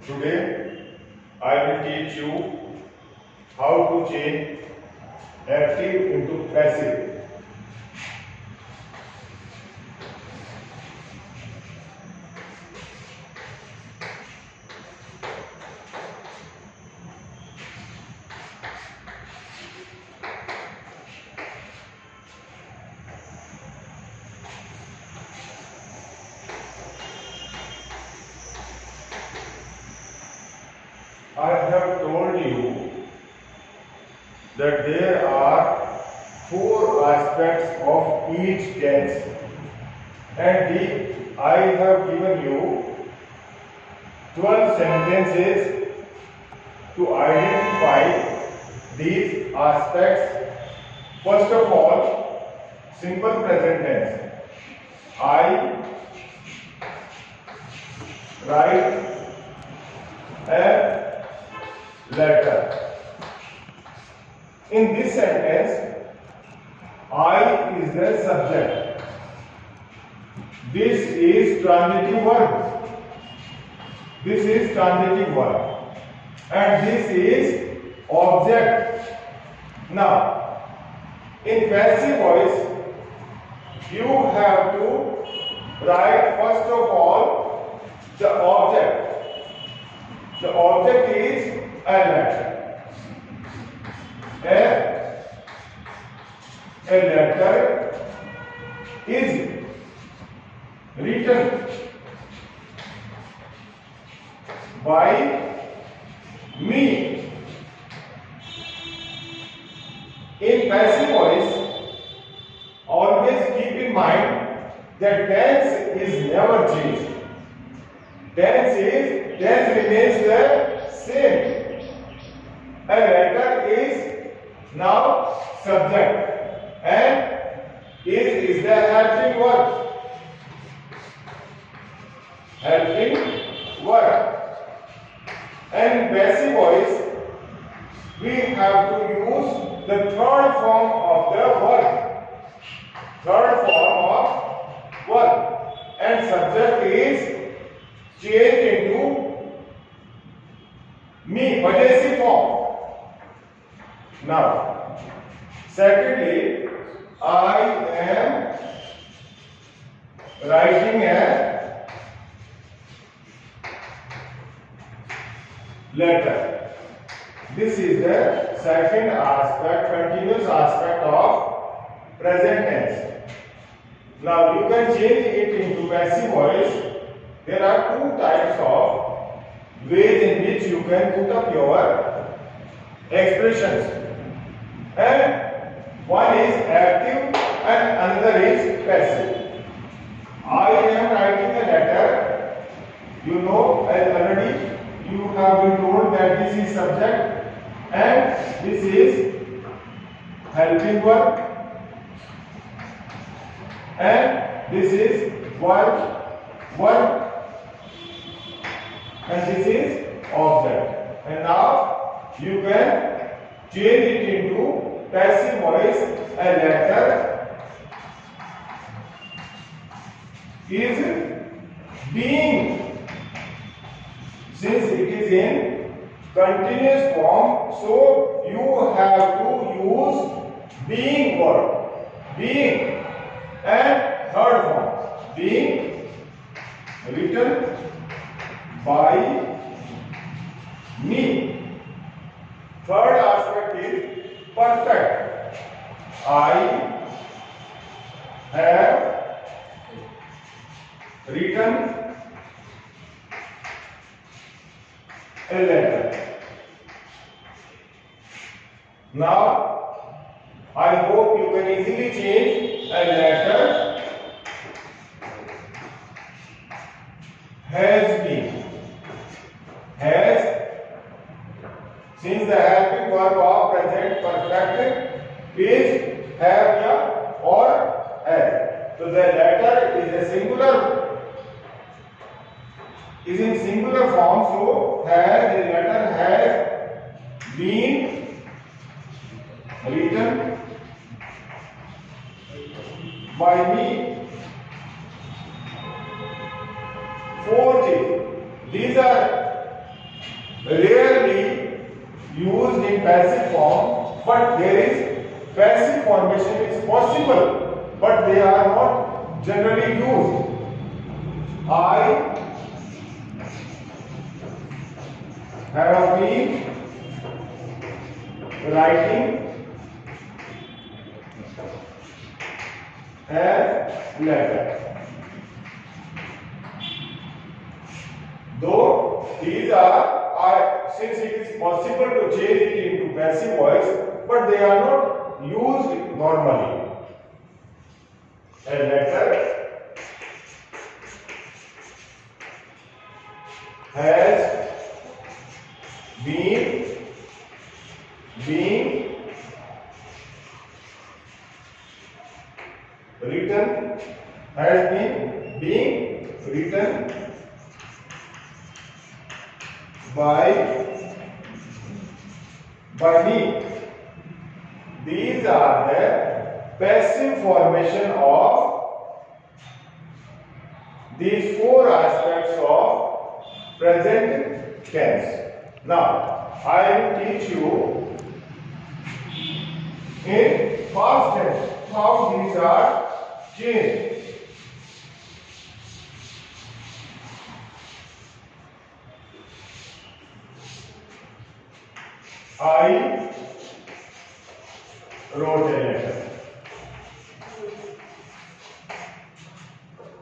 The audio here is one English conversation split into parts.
Today I will teach you how to change active into passive. I have told you that there are four aspects of each tense, and I have given you 12 sentences to identify these aspects. First of all, simple present tense. I write a letter. In this sentence, I is the subject. This is transitive verb. This is transitive verb. And this is object. Now, in passive voice, you have to write first of all the object. The object is a letter. A letter is written by me. In passive voice, always keep in mind that tense is never changed. Tense remains the same. A letter is now subject and is the helping verb. Helping verb. And in passive voice, we have to use the third form of the verb. Third form of verb. And subject is changed into me, possessive form. Now, secondly, I am writing a letter. This is the second aspect, continuous aspect of present tense. Now, you can change it into passive voice. There are two types of ways in which you can put up your expressions. And one is active and another is passive. I am writing a letter. You know, as already you have been told that this is subject and this is helping verb and this is verb and this is object. And now you can change it into passive voice. A letter is being. Since it is in continuous form, so you have to use being verb. Being and third form. Being written by me. Third aspect is perfect. I have written a letter. Now, I hope you can easily change a letter has been. Has. Since the helping verb of present perfect is have or has. So the letter is a singular, is in singular form. So has, the letter has been written by me. Fourth is, these are rarely used in passive form, but there is passive formation is possible, but they are not generally used. I have been writing a letter. Though these are, since it is possible to change it into passive voice, but they are not used normally. A letter has been written, has been being written by me. These are the passive formation of these four aspects of present tense. Now, I will teach you in past tense how these are changed. I wrote a letter.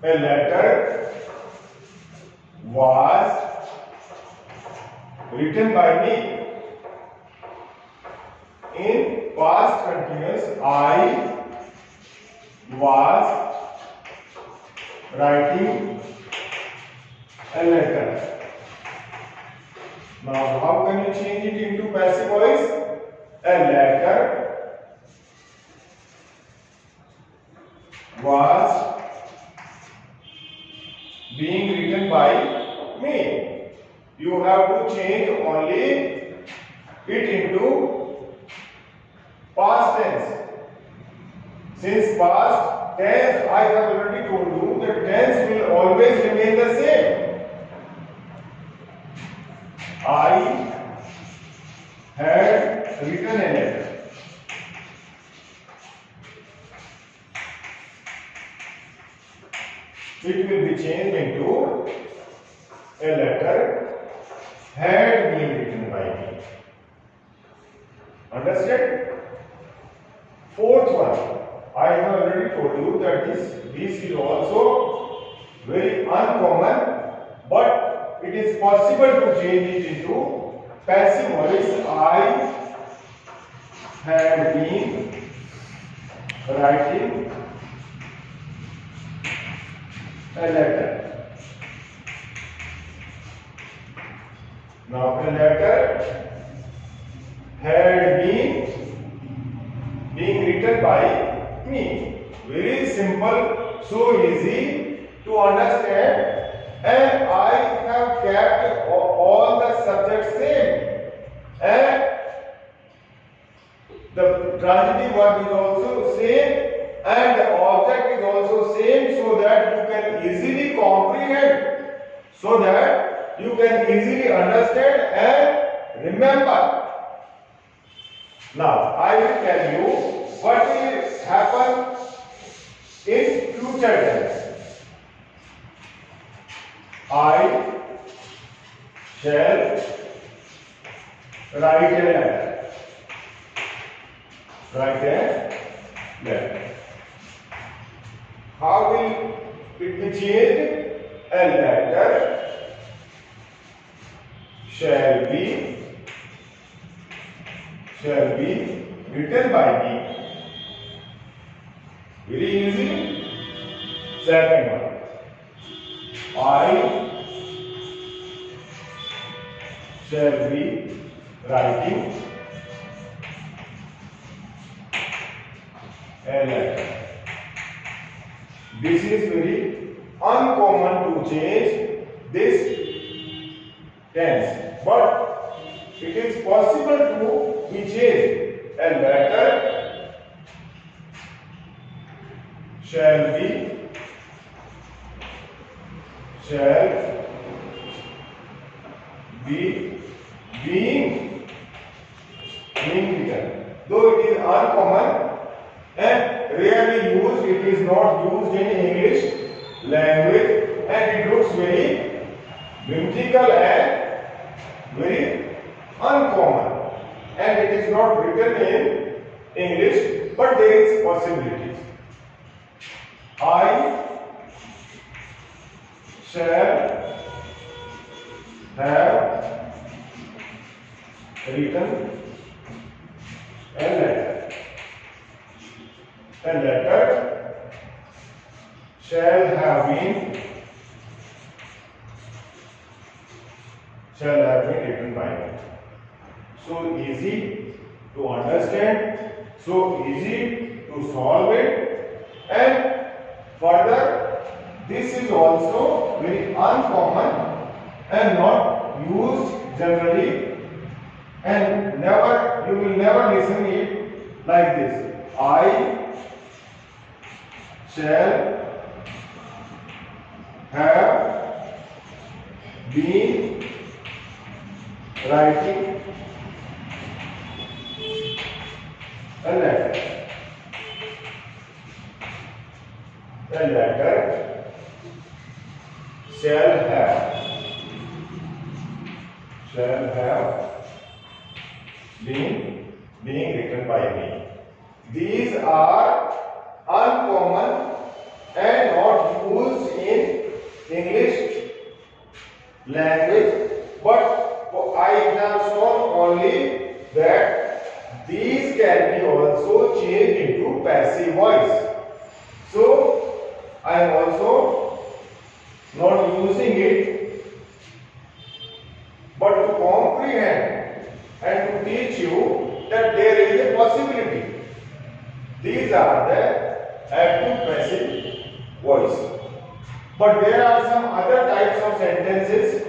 A letter was written by me. In past continuous, I was writing a letter. Now, how can you change it into passive voice? A letter was being written by me. You have to change only it into past tense. Since past tense, I have already told you that tense will always remain the same. I had written a letter. It will be changed into a letter had been written by me. Understand? Fourth one, I have already told you that this is also very uncommon, but it is possible to change it into passive voice. I had been writing a letter. Now, a letter had been being written by me. Very simple, so easy to understand. And I have kept all the subjects same, and the transitive verb is also same, and the object is also same, so that you can easily comprehend, so that you can easily understand and remember. Now, I will tell you what will happen in future tense. I shall write a letter. Write a letter. How will it be changed? A letter shall be written by me. Very easy. Second one. I shall be writing a letter. This is very uncommon to change this tense, but it is possible to be changed. A letter shall be being written. Though it is uncommon and rarely used, it is not used in English language and it looks very whimsical and very uncommon, and it is not written in English, but there is possibilities. I shall have written a letter. A letter shall have been written by me. So easy to understand, so easy to solve it, and further this is also very uncommon and not used generally, and you will never listen it like this. I shall have been writing a letter. A letter shall have been written by me. These are uncommon and not used in English language, but I have shown only that these can be also changed into passive voice. So I am also not using it, but to comprehend and to teach you that there is a possibility. These are the active passive voice. But there are some other types of sentences.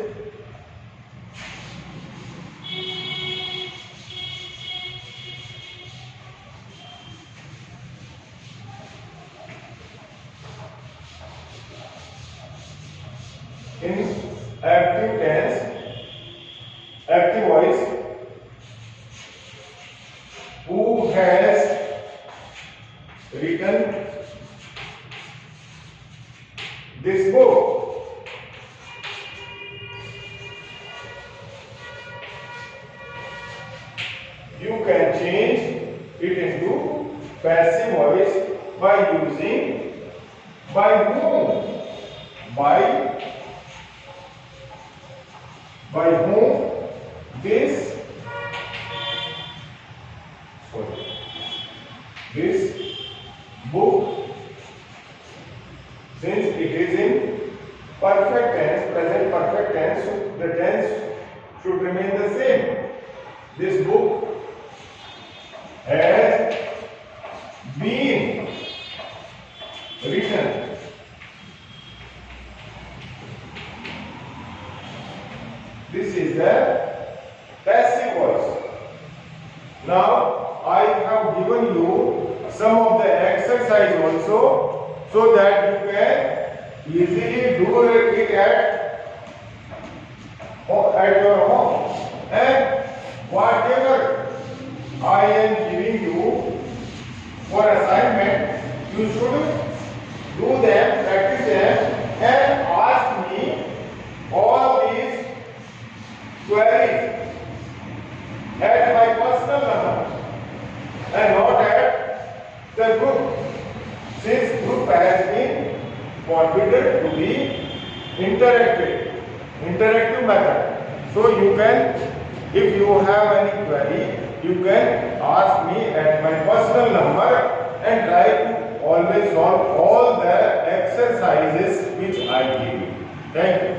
In active tense, active voice, who has written this book? You can change it into passive voice by using by whom. By whom this book, since it is in perfect tense, present perfect tense, so the tense should remain the same. This book has been written. This is the passive voice. Now I have given you some of the exercise also, so that you can easily do it at your home, and whatever I am giving you for assignment, you should do them, practice them, and ask me all these queries at my personal number and not at the group, since group has been forbidden to be interactive method. So you can, if you have any query, you can ask me at my personal number and try to always solve all the exercises which I give you. Thank you.